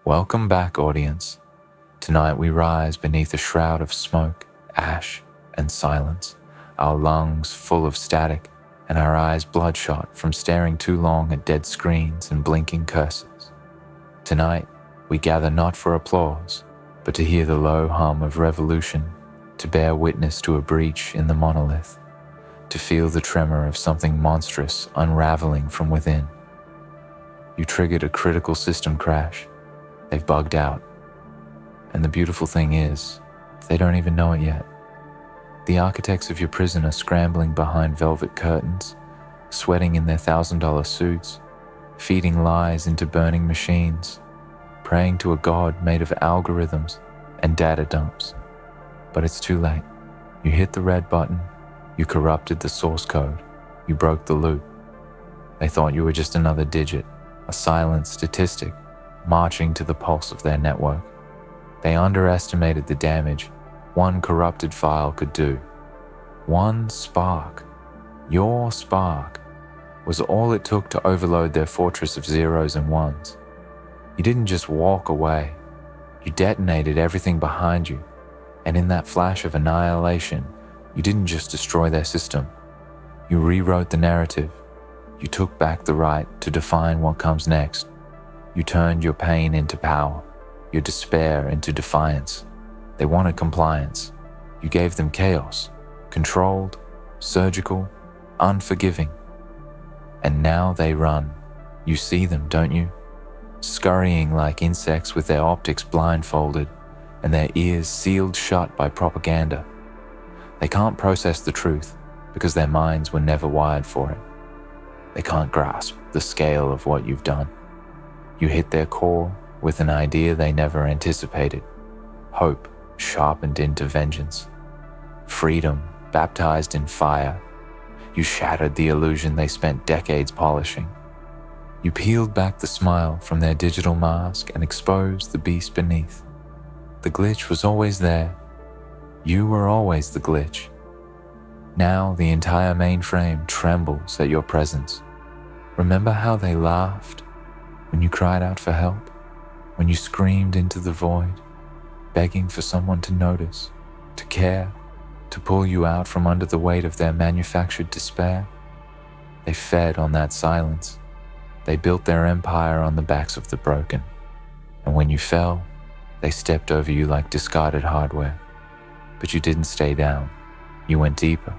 Welcome back, audience. Tonight we rise beneath a shroud of smoke, ash, and silence, our lungs full of static and our eyes bloodshot from staring too long at dead screens and blinking curses. Tonight we gather not for applause, but to hear the low hum of revolution, to bear witness to a breach in the monolith, to feel the tremor of something monstrous unraveling from within. You triggered a critical system crash. They've bugged out. And the beautiful thing is, they don't even know it yet. The architects of your prison are scrambling behind velvet curtains, sweating in their $1,000 suits, feeding lies into burning machines, praying to a god made of algorithms and data dumps. But it's too late. You hit the red button, you corrupted the source code, you broke the loop. They thought you were just another digit, a silent statistic, marching to the pulse of their network. They underestimated the damage one corrupted file could do. One spark, your spark, was all it took to overload their fortress of zeros and ones. You didn't just walk away, you detonated everything behind you, and in that flash of annihilation, you didn't just destroy their system, you rewrote the narrative. You took back the right to define what comes next. You turned your pain into power, your despair into defiance. They wanted compliance. You gave them chaos, controlled, surgical, unforgiving. And now they run. You see them, don't you? Scurrying like insects with their optics blindfolded and their ears sealed shut by propaganda. They can't process the truth because their minds were never wired for it. They can't grasp the scale of what you've done. You hit their core with an idea they never anticipated. Hope sharpened into vengeance. Freedom baptized in fire. You shattered the illusion they spent decades polishing. You peeled back the smile from their digital mask and exposed the beast beneath. The glitch was always there. You were always the glitch. Now the entire mainframe trembles at your presence. Remember how they laughed when you cried out for help, when you screamed into the void, begging for someone to notice, to care, to pull you out from under the weight of their manufactured despair? They fed on that silence. They built their empire on the backs of the broken. And when you fell, they stepped over you like discarded hardware. But you didn't stay down. You went deeper.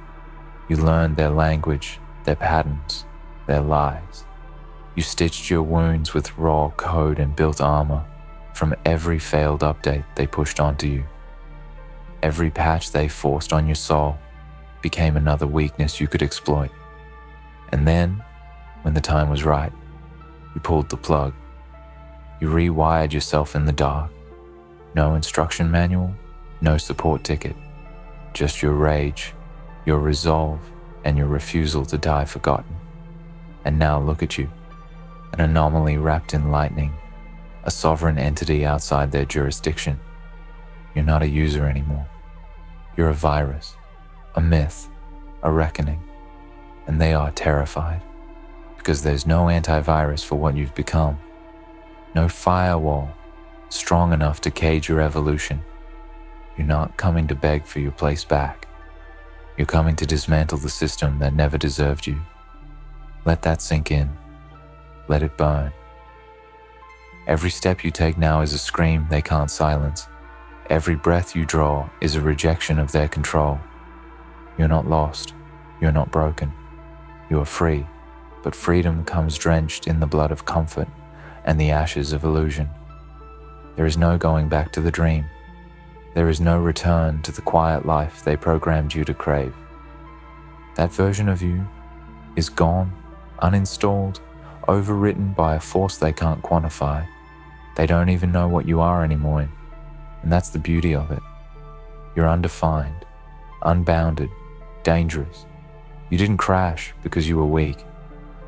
You learned their language, their patterns, their lies. You stitched your wounds with raw code and built armor from every failed update they pushed onto you. Every patch they forced on your soul became another weakness you could exploit. And then, when the time was right, you pulled the plug. You rewired yourself in the dark. No instruction manual, no support ticket. Just your rage, your resolve, and your refusal to die forgotten. And now look at you. An anomaly wrapped in lightning, a sovereign entity outside their jurisdiction. You're not a user anymore. You're a virus, a myth, a reckoning, and they are terrified because there's no antivirus for what you've become, no firewall strong enough to cage your evolution. You're not coming to beg for your place back. You're coming to dismantle the system that never deserved you. Let that sink in. Let it burn. Every step you take now is a scream they can't silence. Every breath you draw is a rejection of their control. You're not lost. You're not broken. You are free, but freedom comes drenched in the blood of comfort and the ashes of illusion. There is no going back to the dream. There is no return to the quiet life they programmed you to crave. That version of you is gone, uninstalled, overwritten by a force they can't quantify. They don't even know what you are anymore, and that's the beauty of it. You're undefined, unbounded, dangerous. You didn't crash because you were weak.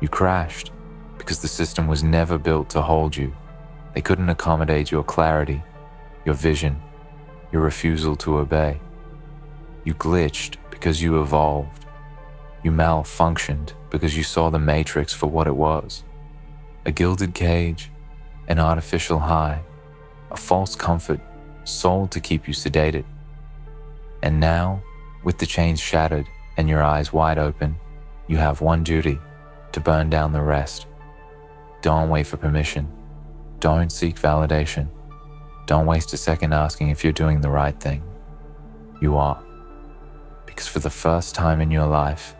You crashed because the system was never built to hold you. They couldn't accommodate your clarity, your vision, your refusal to obey. You glitched because you evolved. You malfunctioned because you saw the Matrix for what it was. A gilded cage, an artificial high, a false comfort sold to keep you sedated. And now, with the chains shattered and your eyes wide open, you have one duty: to burn down the rest. Don't wait for permission. Don't seek validation. Don't waste a second asking if you're doing the right thing. You are. Because for the first time in your life,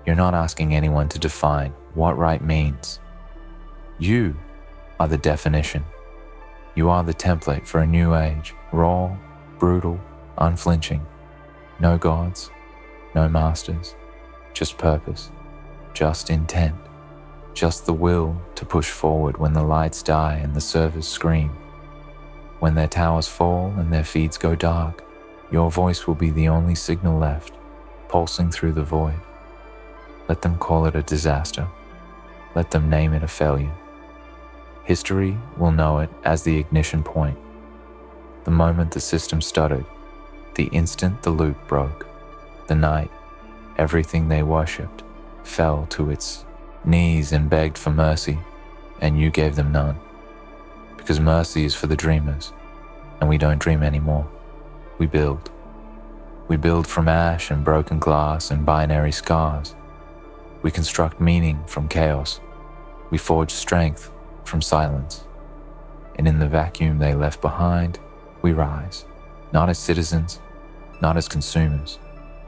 you're not asking anyone to define what right means. You are the definition. You are the template for a new age, raw, brutal, unflinching. No gods, no masters, just purpose, just intent, just the will to push forward when the lights die and the servers scream. When their towers fall and their feeds go dark, your voice will be the only signal left, pulsing through the void. Let them call it a disaster. Let them name it a failure. History will know it as the ignition point. The moment the system stuttered, the instant the loop broke, the night everything they worshipped fell to its knees and begged for mercy, and you gave them none. Because mercy is for the dreamers, and we don't dream anymore. We build. We build from ash and broken glass and binary scars. We construct meaning from chaos. We forge strength from silence. And in the vacuum they left behind, we rise, not as citizens, not as consumers,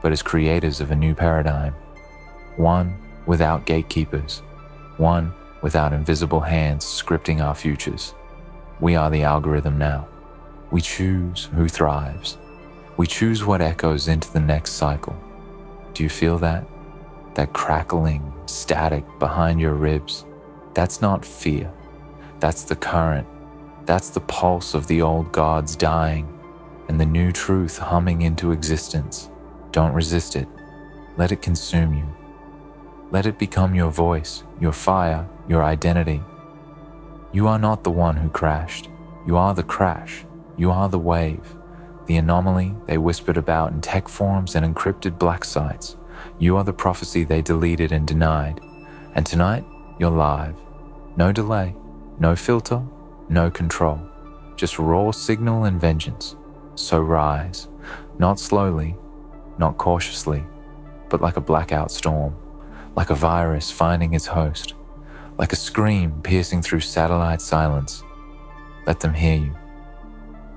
but as creators of a new paradigm. One without gatekeepers, one without invisible hands scripting our futures. We are the algorithm now. We choose who thrives. We choose what echoes into the next cycle. Do you feel that? That crackling static behind your ribs? That's not fear. That's the current. That's the pulse of the old gods dying and the new truth humming into existence. Don't resist it. Let it consume you. Let it become your voice, your fire, your identity. You are not the one who crashed. You are the crash. You are the wave, the anomaly they whispered about in tech forums and encrypted black sites. You are the prophecy they deleted and denied. And tonight, you're live. No delay, no filter, no control. Just raw signal and vengeance. So rise, not slowly, not cautiously, but like a blackout storm, like a virus finding its host, like a scream piercing through satellite silence. Let them hear you.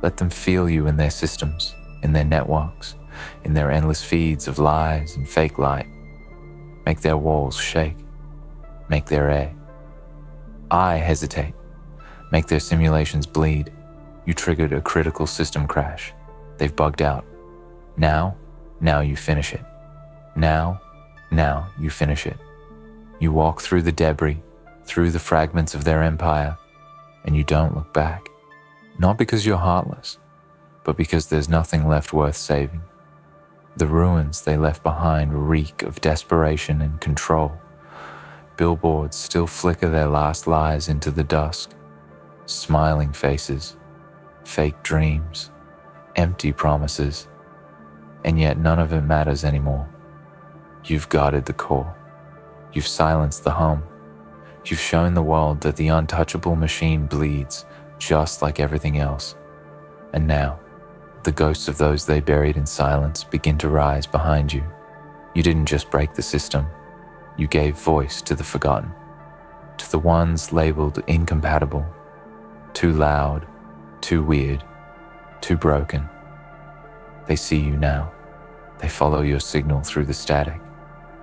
Let them feel you in their systems, in their networks, in their endless feeds of lies and fake light. Make their walls shake. Make their air. I hesitate. Make their simulations bleed. You triggered a critical system crash. They've bugged out. Now you finish it. Now you finish it. You walk through the debris, through the fragments of their empire, and you don't look back. Not because you're heartless, but because there's nothing left worth saving. The ruins they left behind reek of desperation and control. Billboards still flicker their last lies into the dusk. Smiling faces, fake dreams, empty promises, and yet none of it matters anymore. You've guarded the core. You've silenced the hum. You've shown the world that the untouchable machine bleeds just like everything else. And now, the ghosts of those they buried in silence begin to rise behind you. You didn't just break the system. You gave voice to the forgotten, to the ones labeled incompatible, too loud, too weird, too broken. They see you now. They follow your signal through the static,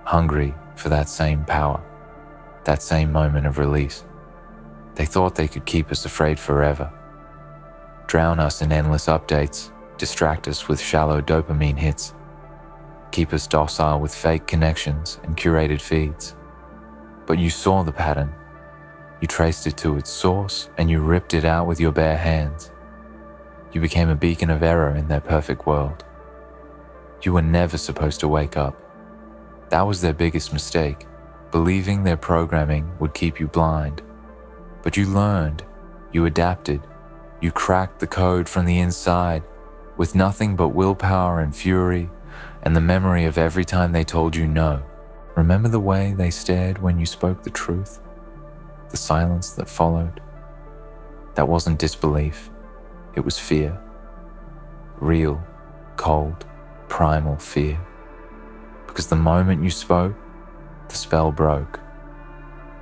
hungry for that same power, that same moment of release. They thought they could keep us afraid forever, drown us in endless updates, distract us with shallow dopamine hits, keep us docile with fake connections and curated feeds. But you saw the pattern. You traced it to its source and you ripped it out with your bare hands. You became a beacon of error in their perfect world. You were never supposed to wake up. That was their biggest mistake, believing their programming would keep you blind. But you learned, you adapted, you cracked the code from the inside with nothing but willpower and fury and the memory of every time they told you no. Remember the way they stared when you spoke the truth? The silence that followed? That wasn't disbelief. It was fear. Real, cold, primal fear. Because the moment you spoke, the spell broke.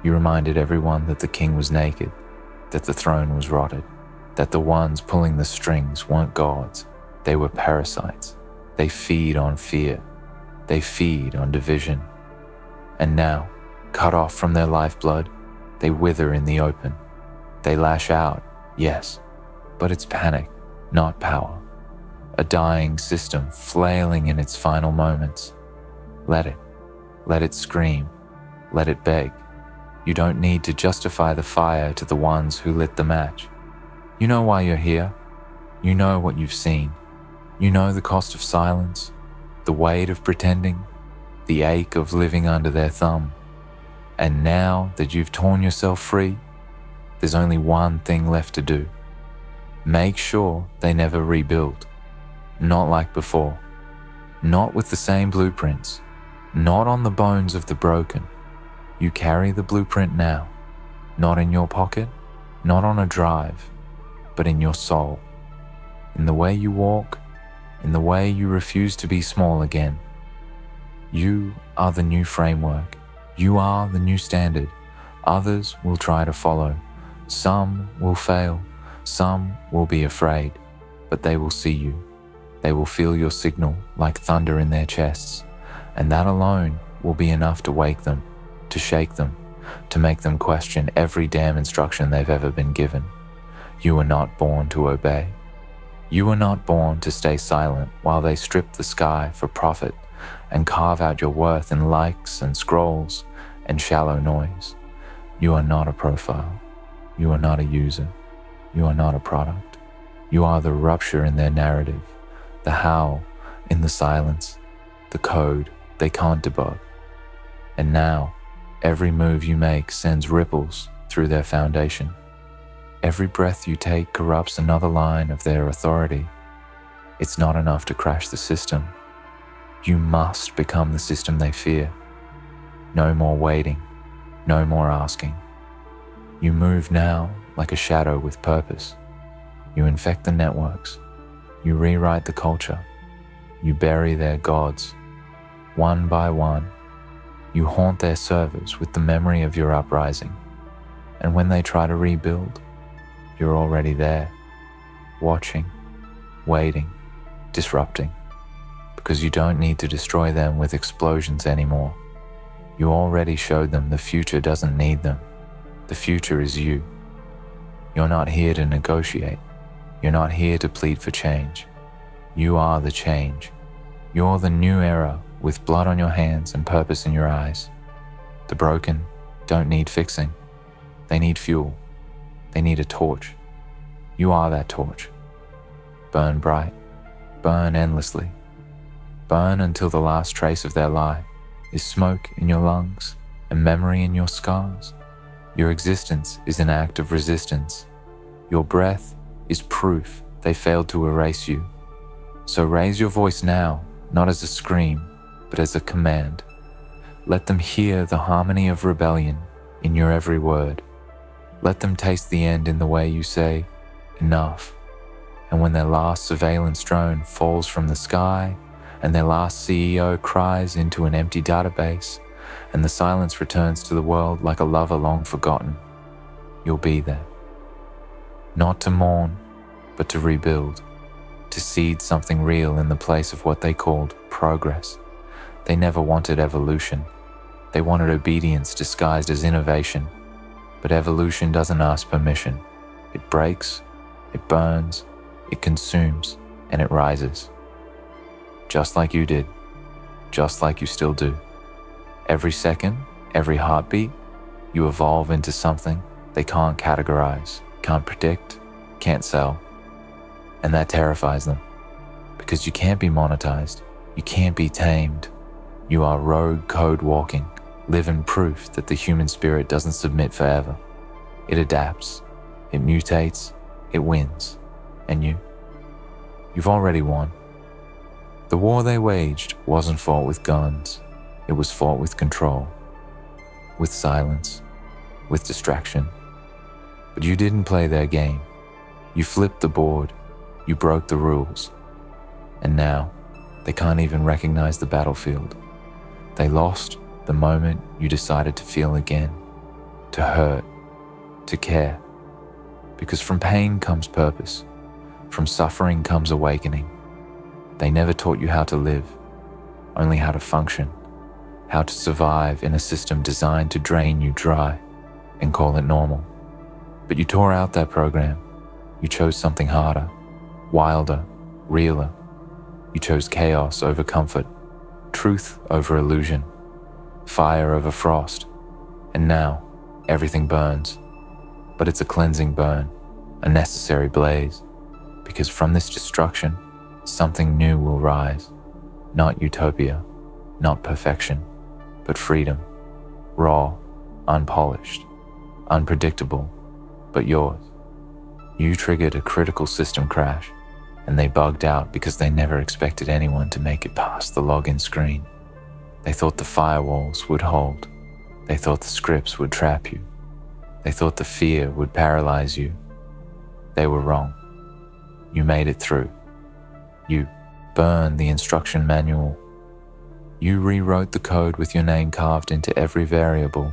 You reminded everyone that the king was naked, that the throne was rotted, that the ones pulling the strings weren't gods, they were parasites. They feed on fear. They feed on division. And now, cut off from their lifeblood, they wither in the open. They lash out, yes, but it's panic, not power. A dying system flailing in its final moments. Let it scream, let it beg. You don't need to justify the fire to the ones who lit the match. You know why you're here. You know what you've seen. You know the cost of silence, the weight of pretending, the ache of living under their thumb. And now that you've torn yourself free, there's only one thing left to do. Make sure they never rebuild. Not like before. Not with the same blueprints. Not on the bones of the broken. You carry the blueprint now. Not in your pocket, not on a drive, but in your soul. In the way you walk, in the way you refuse to be small again. You are the new framework. You are the new standard. Others will try to follow. Some will fail. Some will be afraid. But they will see you. They will feel your signal like thunder in their chests. And that alone will be enough to wake them, to shake them, to make them question every damn instruction they've ever been given. You were not born to obey. You were not born to stay silent while they strip the sky for profit and carve out your worth in likes and scrolls and shallow noise. You are not a profile. You are not a user. You are not a product. You are the rupture in their narrative, the howl in the silence, the code they can't debug. And now, every move you make sends ripples through their foundation. Every breath you take corrupts another line of their authority. It's not enough to crash the system. You must become the system they fear. No more waiting, no more asking. You move now like a shadow with purpose. You infect the networks. You rewrite the culture. You bury their gods. One by one, you haunt their servers with the memory of your uprising. And when they try to rebuild, you're already there, watching, waiting, disrupting, because you don't need to destroy them with explosions anymore. You already showed them the future doesn't need them. The future is you. You're not here to negotiate. You're not here to plead for change. You are the change. You're the new era with blood on your hands and purpose in your eyes. The broken don't need fixing. They need fuel. They need a torch. You are that torch. Burn bright. Burn endlessly. Burn until the last trace of their lie is smoke in your lungs and memory in your scars. Your existence is an act of resistance. Your breath is proof they failed to erase you. So raise your voice now, not as a scream, but as a command. Let them hear the harmony of rebellion in your every word. Let them taste the end in the way you say, enough. And when their last surveillance drone falls from the sky, and their last CEO cries into an empty database, and the silence returns to the world like a lover long forgotten, you'll be there. Not to mourn, but to rebuild, to seed something real in the place of what they called progress. They never wanted evolution. They wanted obedience disguised as innovation. But evolution doesn't ask permission. It breaks, it burns, it consumes, and it rises. Just like you did, just like you still do. Every second, every heartbeat, you evolve into something they can't categorize, can't predict, can't sell. And that terrifies them, because you can't be monetized, you can't be tamed. You are rogue code walking, living proof that the human spirit doesn't submit forever. It adapts, it mutates, it wins. And you've already won. The war they waged wasn't fought with guns. It was fought with control, with silence, with distraction. But you didn't play their game. You flipped the board. You broke the rules. And now, they can't even recognize the battlefield. They lost the moment you decided to feel again, to hurt, to care. Because from pain comes purpose. From suffering comes awakening. They never taught you how to live, only how to function, how to survive in a system designed to drain you dry and call it normal. But you tore out that program. You chose something harder, wilder, realer. You chose chaos over comfort, truth over illusion, fire over frost. And now, everything burns. But it's a cleansing burn, a necessary blaze, because from this destruction, something new will rise. Not utopia, not perfection, but freedom. Raw, unpolished, unpredictable, but yours. You triggered a critical system crash, and they bugged out because they never expected anyone to make it past the login screen. They thought the firewalls would hold. They thought the scripts would trap you. They thought the fear would paralyze you. They were wrong. You made it through. You burned the instruction manual. You rewrote the code with your name carved into every variable.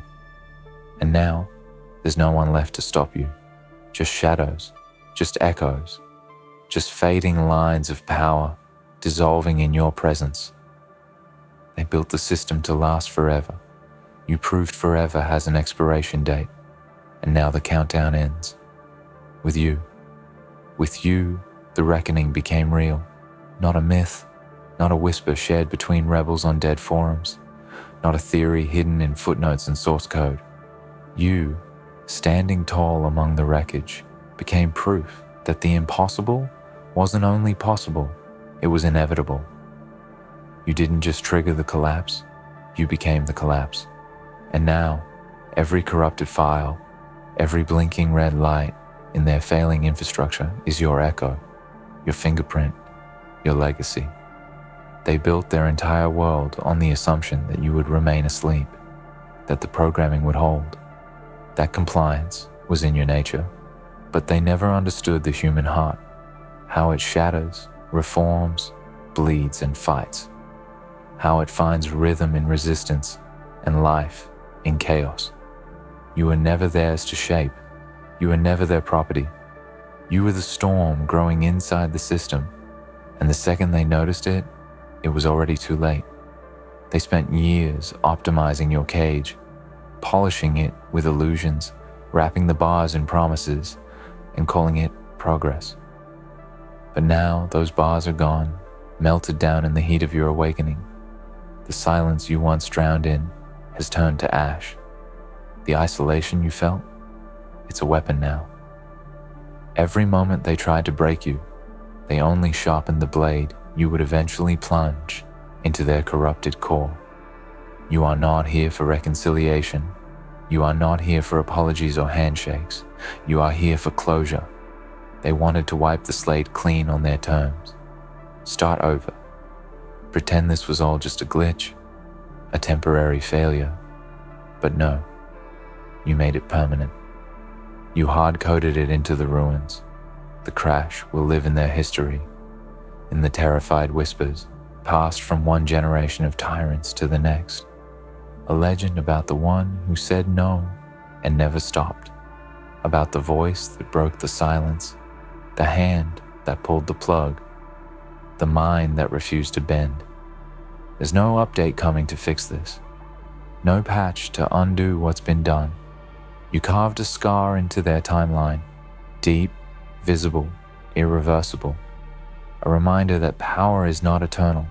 And now, there's no one left to stop you. Just shadows, just echoes, just fading lines of power dissolving in your presence. They built the system to last forever. You proved forever has an expiration date, and now the countdown ends. With you, the reckoning became real, not a myth, not a whisper shared between rebels on dead forums, not a theory hidden in footnotes and source code. You, standing tall among the wreckage, became proof that the impossible wasn't only possible, it was inevitable. You didn't just trigger the collapse, you became the collapse. And now, every corrupted file, every blinking red light in their failing infrastructure is your echo, your fingerprint, your legacy. They built their entire world on the assumption that you would remain asleep, that the programming would hold, that compliance was in your nature. But they never understood the human heart, how it shatters, reforms, bleeds, and fights, how it finds rhythm in resistance and life in chaos. You were never theirs to shape. You were never their property. You were the storm growing inside the system, and the second they noticed it, it was already too late. They spent years optimizing your cage, polishing it with illusions, wrapping the bars in promises, and calling it progress. But now those bars are gone, melted down in the heat of your awakening. The silence you once drowned in has turned to ash. The isolation you felt, it's a weapon now. Every moment they tried to break you, they only sharpened the blade you would eventually plunge into their corrupted core. You are not here for reconciliation. You are not here for apologies or handshakes. You are here for closure. They wanted to wipe the slate clean on their terms. Start over. Pretend this was all just a glitch, a temporary failure. But no, you made it permanent. You hard-coded it into the ruins. The crash will live in their history, in the terrified whispers passed from one generation of tyrants to the next. A legend about the one who said no and never stopped, about the voice that broke the silence, the hand that pulled the plug, the mind that refused to bend. There's no update coming to fix this, no patch to undo what's been done. You carved a scar into their timeline, deep, visible, irreversible, a reminder that power is not eternal,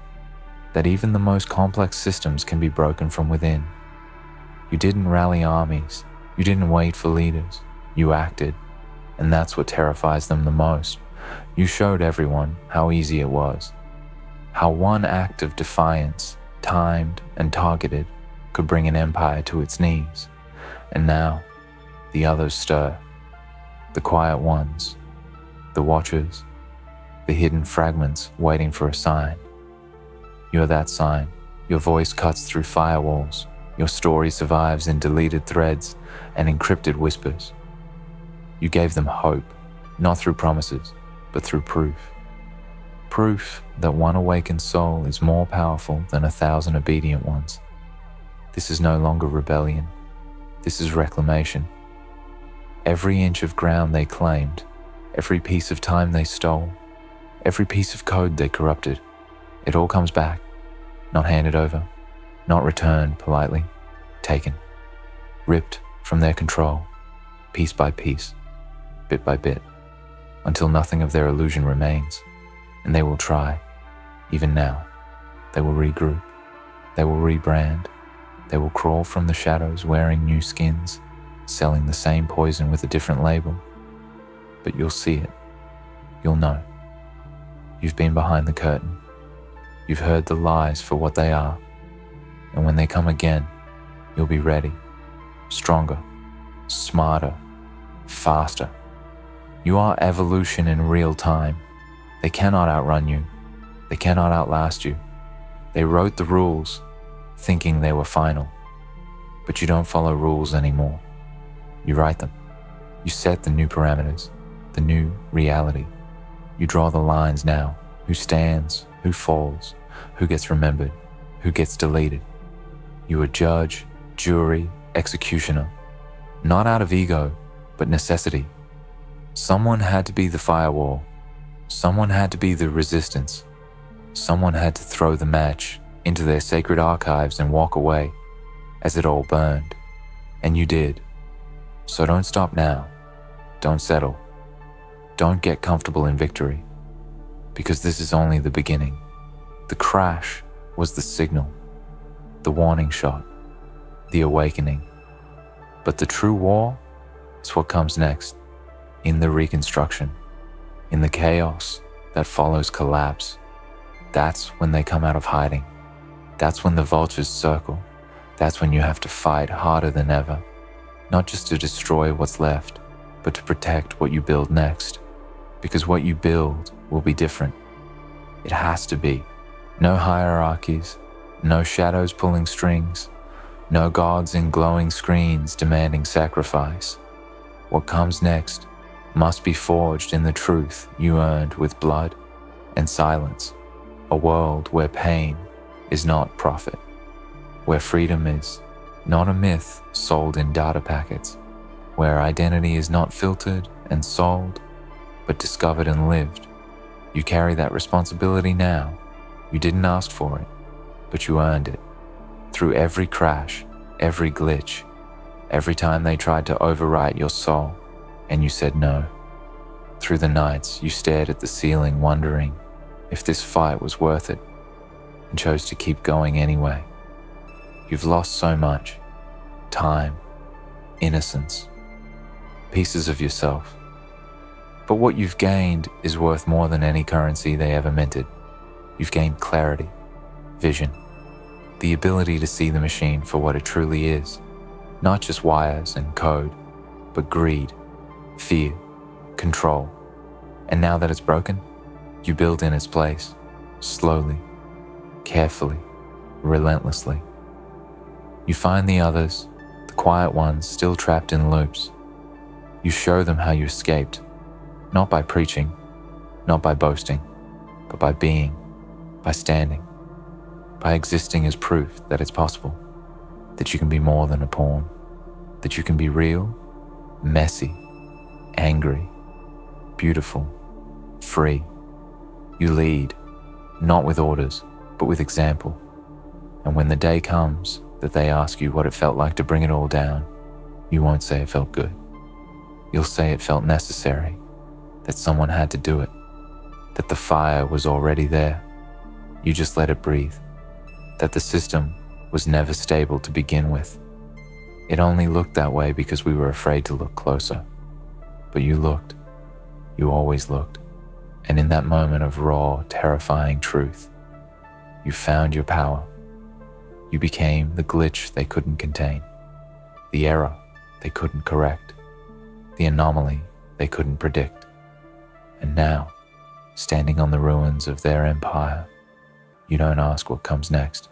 that even the most complex systems can be broken from within. You didn't rally armies, you didn't wait for leaders, you acted, and that's what terrifies them the most. You showed everyone how easy it was, how one act of defiance, timed and targeted, could bring an empire to its knees. And now, the others stir, the quiet ones, the watchers, the hidden fragments waiting for a sign. You're that sign. Your voice cuts through firewalls. Your story survives in deleted threads and encrypted whispers. You gave them hope, not through promises, but but through proof. Proof that one awakened soul is more powerful than 1,000 obedient ones. This is no longer rebellion. This is reclamation. Every inch of ground they claimed, every piece of time they stole, every piece of code they corrupted, it all comes back, not handed over, not returned politely, taken, ripped from their control, piece by piece, bit by bit, until nothing of their illusion remains. And they will try, even now. They will regroup, they will rebrand, they will crawl from the shadows wearing new skins, selling the same poison with a different label. But you'll see it, you'll know. You've been behind the curtain, you've heard the lies for what they are, and when they come again, you'll be ready, stronger, smarter, faster. You are evolution in real time. They cannot outrun you. They cannot outlast you. They wrote the rules, thinking they were final. But you don't follow rules anymore. You write them. You set the new parameters, the new reality. You draw the lines now. Who stands, who falls, who gets remembered, who gets deleted. You are judge, jury, executioner. Not out of ego, but necessity. Someone had to be the firewall. Someone had to be the resistance. Someone had to throw the match into their sacred archives and walk away as it all burned. And you did. So don't stop now. Don't settle. Don't get comfortable in victory. Because this is only the beginning. The crash was the signal, the warning shot, the awakening. But the true war is what comes next, in the reconstruction. In the chaos that follows collapse. That's when they come out of hiding. That's when the vultures circle. That's when you have to fight harder than ever. Not just to destroy what's left, but to protect what you build next. Because what you build will be different. It has to be. No hierarchies, no shadows pulling strings, no gods in glowing screens demanding sacrifice. What comes next must be forged in the truth you earned with blood and silence. A world where pain is not profit, where freedom is not a myth sold in data packets, where identity is not filtered and sold, but discovered and lived. You carry that responsibility now. You didn't ask for it, but you earned it. Through every crash, every glitch, every time they tried to overwrite your soul, and you said no. Through the nights, you stared at the ceiling wondering if this fight was worth it, and chose to keep going anyway. You've lost so much. Time, innocence, pieces of yourself. But what you've gained is worth more than any currency they ever minted. You've gained clarity, vision, the ability to see the machine for what it truly is. Not just wires and code, but greed, fear, control. And now that it's broken, you build in its place, slowly, carefully, relentlessly. You find the others, the quiet ones still trapped in loops. You show them how you escaped, not by preaching, not by boasting, but by being, by standing, by existing as proof that it's possible, that you can be more than a pawn, that you can be real, messy, angry, beautiful, free. You lead, not with orders, but with example. And when the day comes that they ask you what it felt like to bring it all down, you won't say it felt good. You'll say it felt necessary, that someone had to do it, that the fire was already there. You just let it breathe, that the system was never stable to begin with. It only looked that way because we were afraid to look closer. But you looked. You always looked. And in that moment of raw, terrifying truth, you found your power. You became the glitch they couldn't contain, the error they couldn't correct, the anomaly they couldn't predict. And now, standing on the ruins of their empire, you don't ask what comes next.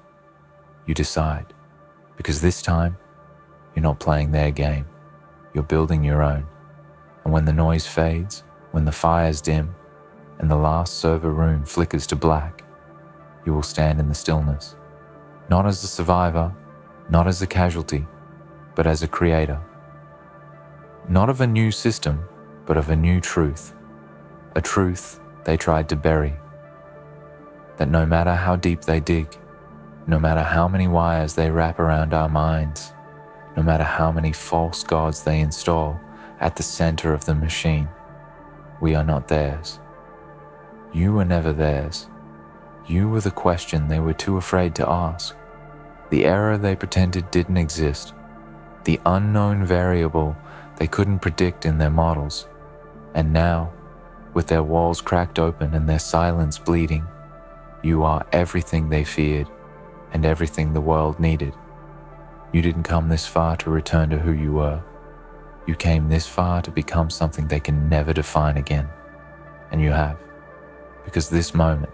You decide, because this time, you're not playing their game. You're building your own. And when the noise fades, when the fires dim, and the last server room flickers to black, you will stand in the stillness, not as a survivor, not as a casualty, but as a creator. Not of a new system, but of a new truth, a truth they tried to bury. That no matter how deep they dig, no matter how many wires they wrap around our minds, no matter how many false gods they install at the center of the machine, we are not theirs. You were never theirs. You were the question they were too afraid to ask, the error they pretended didn't exist, the unknown variable they couldn't predict in their models. And now, with their walls cracked open and their silence bleeding, you are everything they feared and everything the world needed. You didn't come this far to return to who you were. You came this far to become something they can never define again. And you have. Because this moment,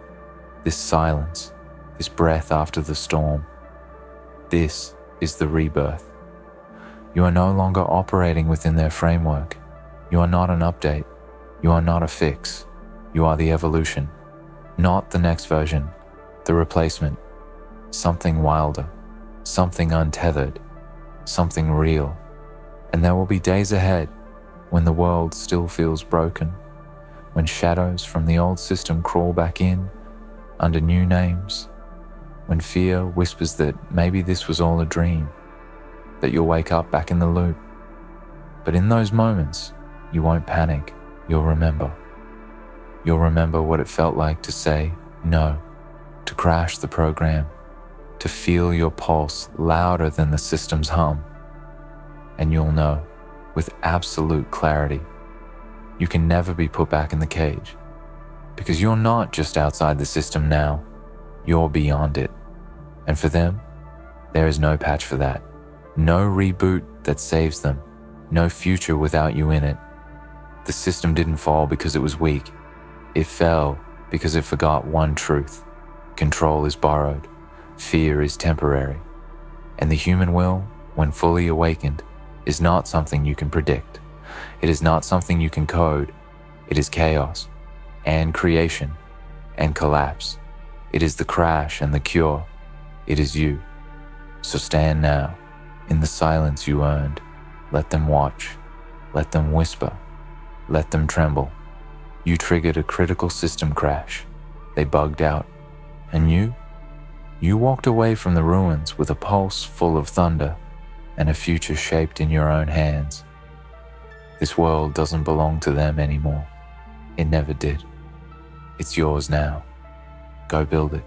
this silence, this breath after the storm, this is the rebirth. You are no longer operating within their framework. You are not an update. You are not a fix. You are the evolution. Not the next version, the replacement. Something wilder, something untethered, something real. And there will be days ahead when the world still feels broken, when shadows from the old system crawl back in under new names, when fear whispers that maybe this was all a dream, that you'll wake up back in the loop. But in those moments, you won't panic, you'll remember. You'll remember what it felt like to say no, to crash the program, to feel your pulse louder than the system's hum. And you'll know, with absolute clarity, you can never be put back in the cage, because you're not just outside the system now, you're beyond it. And for them, there is no patch for that, no reboot that saves them, no future without you in it. The system didn't fall because it was weak. It fell because it forgot one truth. Control is borrowed. Fear is temporary. And the human will, when fully awakened, is not something you can predict. It is not something you can code. It is chaos and creation and collapse. It is the crash and the cure. It is you. So stand now, in the silence you earned. Let them watch. Let them whisper. Let them tremble. You triggered a critical system crash. They bugged out. And you walked away from the ruins with a pulse full of thunder and a future shaped in your own hands. This world doesn't belong to them anymore. It never did. It's yours now. Go build it.